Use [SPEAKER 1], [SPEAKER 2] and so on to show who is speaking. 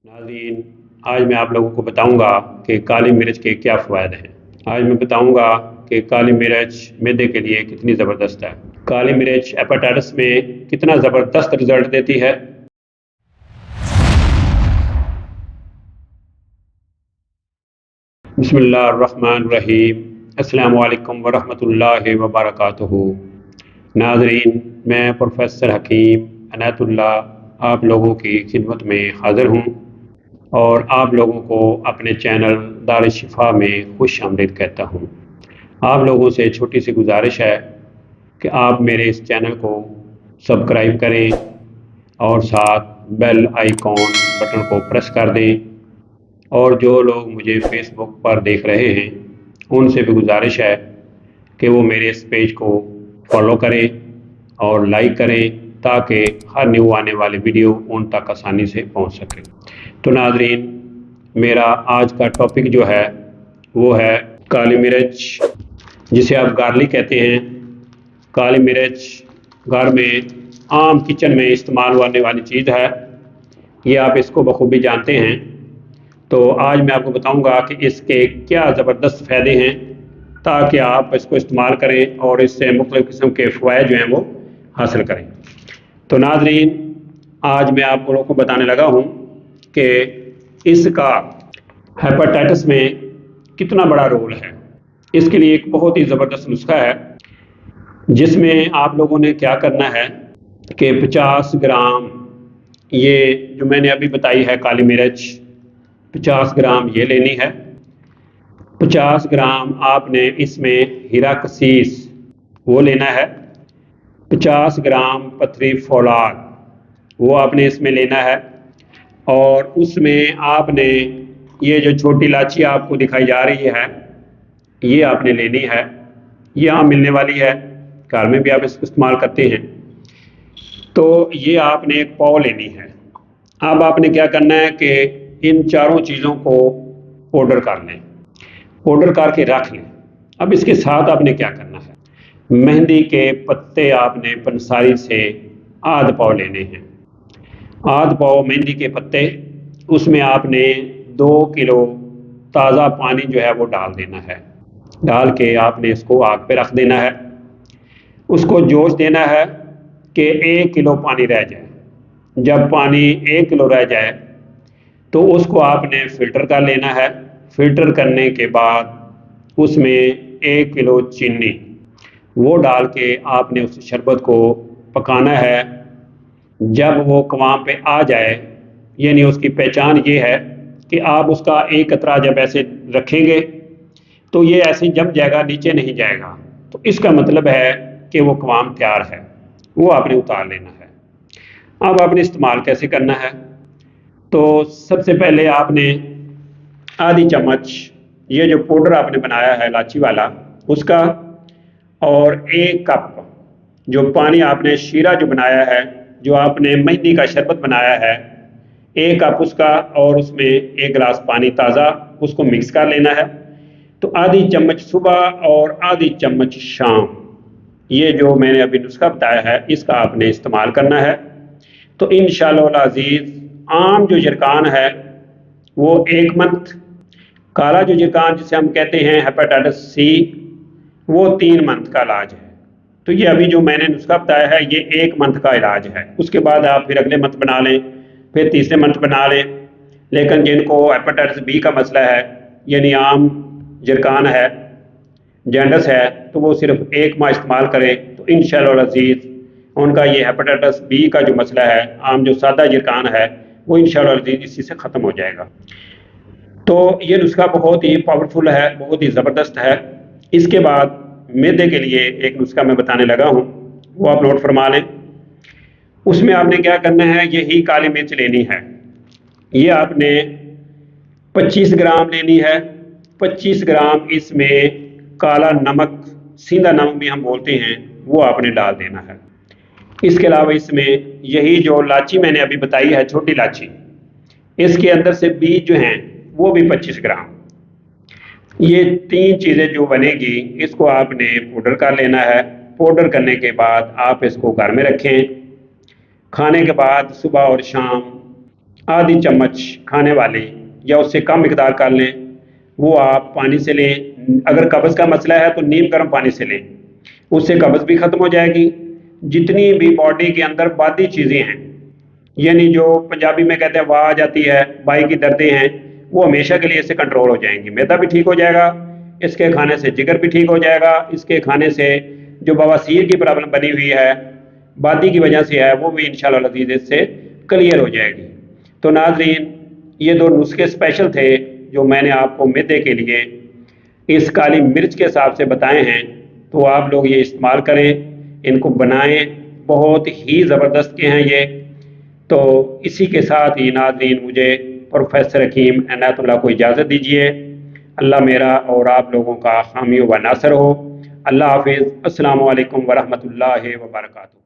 [SPEAKER 1] नाज़रीन, आज मैं आप लोगों को बताऊंगा कि काली मिर्च के क्या फ़वाद हैं। आज मैं बताऊंगा कि काली मिर्च मैदे के लिए कितनी ज़बरदस्त है। काली मिर्च हेपेटाइटिस में कितना ज़बरदस्त रिज़ल्ट देती है। बिस्मिल्लाहिर्रहमानिर्रहीम। अस्सलामु अलैकुम वरहमतुल्लाहि वबरकातुहू। नाज़रीन, मैं प्रोफेसर हकीम अनायतुल्लाह आप लोगों की खिदमत में हाज़िर हूँ और आप लोगों को अपने चैनल दार शिफा में खुश आमदीद कहता हूँ। आप लोगों से छोटी सी गुजारिश है कि आप मेरे इस चैनल को सब्सक्राइब करें और साथ बेल आइकॉन बटन को प्रेस कर दें। और जो लोग मुझे फेसबुक पर देख रहे हैं उनसे भी गुजारिश है कि वो मेरे इस पेज को फॉलो करें और लाइक करें ताकि हर न्यू आने वाली वीडियो उन तक आसानी से पहुंच सके। तो नाज़रीन, मेरा आज का टॉपिक जो है वो है काली मिर्च, जिसे आप गार्लिक कहते हैं। काली मिर्च घर में आम किचन में इस्तेमाल होने वाली चीज़ है, ये आप इसको बखूबी जानते हैं। तो आज मैं आपको बताऊंगा कि इसके क्या ज़बरदस्त फ़ायदे हैं ताकि आप इसको इस्तेमाल करें और इससे मुख्तलिफ़ किस्म के फ़वाइद जो हैं वो हासिल करें। तो नाज़रीन, आज मैं आप लोगों को बताने लगा हूँ कि इसका हेपेटाइटिस में कितना बड़ा रोल है। इसके लिए एक बहुत ही ज़बरदस्त नुस्खा है जिसमें आप लोगों ने क्या करना है कि 50 ग्राम ये जो मैंने अभी बताई है काली मिर्च, 50 ग्राम ये लेनी है। 50 ग्राम आपने इसमें हीरा कसीस वो लेना है। 50 ग्राम पथरी फौलाद वो आपने इसमें लेना है। और उसमें आपने ये जो छोटी इलायची आपको दिखाई जा रही है ये आपने लेनी है। ये यहाँ मिलने वाली है, घर में भी आप इसको इस्तेमाल करते हैं। तो ये आपने एक पाव लेनी है। अब आपने क्या करना है कि इन चारों चीज़ों को पाउडर कर लें, पाउडर करके रख लें। अब इसके साथ आपने क्या करना है, मेहंदी के पत्ते आपने पंसारी से आध पाव लेने हैं। आध पाव मेहंदी के पत्ते, उसमें आपने 2 किलो ताज़ा पानी जो है वो डाल देना है। डाल के आपने इसको आग पे रख देना है। उसको जोश देना है कि 1 किलो पानी रह जाए। जब पानी 1 किलो रह जाए तो उसको आपने फ़िल्टर कर लेना है। फ़िल्टर करने के बाद उसमें 1 किलो चीनी वो डाल के आपने उस शरबत को पकाना है। जब वो क़वाम पे आ जाए, यानी उसकी पहचान ये है कि आप उसका एक कतरा जब ऐसे रखेंगे तो ये ऐसे जम जाएगा, नीचे नहीं जाएगा, तो इसका मतलब है कि वो क़वाम तैयार है। वो आपने उतार लेना है। अब आपने इस्तेमाल कैसे करना है, तो सबसे पहले आपने आधी चम्मच ये जो पाउडर आपने बनाया है इलायची वाला उसका, और 1 कप जो पानी आपने शीरा जो बनाया है, जो आपने मेहंदी का शरबत बनाया है, 1 कप उसका, और उसमें 1 गिलास पानी ताज़ा, उसको मिक्स कर लेना है। तो आधी चम्मच सुबह और आधी चम्मच शाम, ये जो मैंने अभी नुस्खा बताया है इसका आपने इस्तेमाल करना है। तो इंशाअल्लाह अज़ीज़, आम जो जरकान है वो 1 मंथ, काला जो जरकान जिसे हम कहते हैं हेपेटाइटिस सी, वो 3 मंथ का इलाज है। तो ये अभी जो मैंने नुस्खा बताया है ये 1 मंथ का इलाज है। उसके बाद आप फिर अगले मंथ बना लें, फिर तीसरे मंथ बना लें। लेकिन जिनको हेपेटाइटिस बी का मसला है, यानी आम जरकान है, जॉन्डिस है, तो वो सिर्फ 1 माह इस्तेमाल करें। तो इंशाअल्लाह अज़ीज़ उनका ये हेपेटाइटिस बी का जो मसला है, आम जो सादा जरकान है, वो इंशाअल्लाह अज़ीज़ इसी से ख़त्म हो जाएगा। तो ये नुस्खा बहुत ही पावरफुल है, बहुत ही ज़बरदस्त है। इसके बाद मैदे के लिए एक नुस्खा मैं बताने लगा हूँ, वो आप नोट फरमा लें। उसमें आपने क्या करना है, यही काली मिर्च लेनी है। ये आपने 25 ग्राम लेनी है। 25 ग्राम इसमें काला नमक, सीधा नमक भी हम बोलते हैं, वो आपने डाल देना है। इसके अलावा इसमें यही जो इलायची मैंने अभी बताई है, छोटी इलायची, इसके अंदर से बीज जो हैं वो भी 25 ग्राम। ये 3 चीज़ें जो बनेगी, इसको आपने पाउडर कर लेना है। पाउडर करने के बाद आप इसको घर में रखें। खाने के बाद सुबह और शाम आधी चम्मच खाने वाली या उससे कम मकदार कर लें, वो आप पानी से लें। अगर कब्ज़ का मसला है तो नीम गर्म पानी से लें, उससे कब्ज़ भी ख़त्म हो जाएगी। जितनी भी बॉडी के अंदर बादी चीज़ें हैं, यानी जो पंजाबी में कहते हैं वाह आ जाती है, बाई की दर्दें हैं, वो हमेशा के लिए इससे कंट्रोल हो जाएंगी। मैदा भी ठीक हो जाएगा, इसके खाने से जिगर भी ठीक हो जाएगा, इसके खाने से जो बवासीर की प्रॉब्लम बनी हुई है, बादी की वजह से है, वो भी इंशाल्लाह लजीज इससे क्लियर हो जाएगी। तो नाजरीन, ये दो नुस्खे स्पेशल थे जो मैंने आपको मैदे के लिए इस काली मिर्च के हिसाब से बताए हैं। तो आप लोग ये इस्तेमाल करें, इनको बनाएं, बहुत ही ज़बरदस्त के हैं ये। तो इसी के साथ ही नाज़रीन, मुझे प्रोफेसर हकीम इनायतुल्लाह को इजाज़त दीजिए। अल्लाह मेरा और आप लोगों का हामी व नासर हो। अल्लाह हाफिज़। अस्सलामु अलैकुम वरहमतुल्लाहि व बरकातुहू।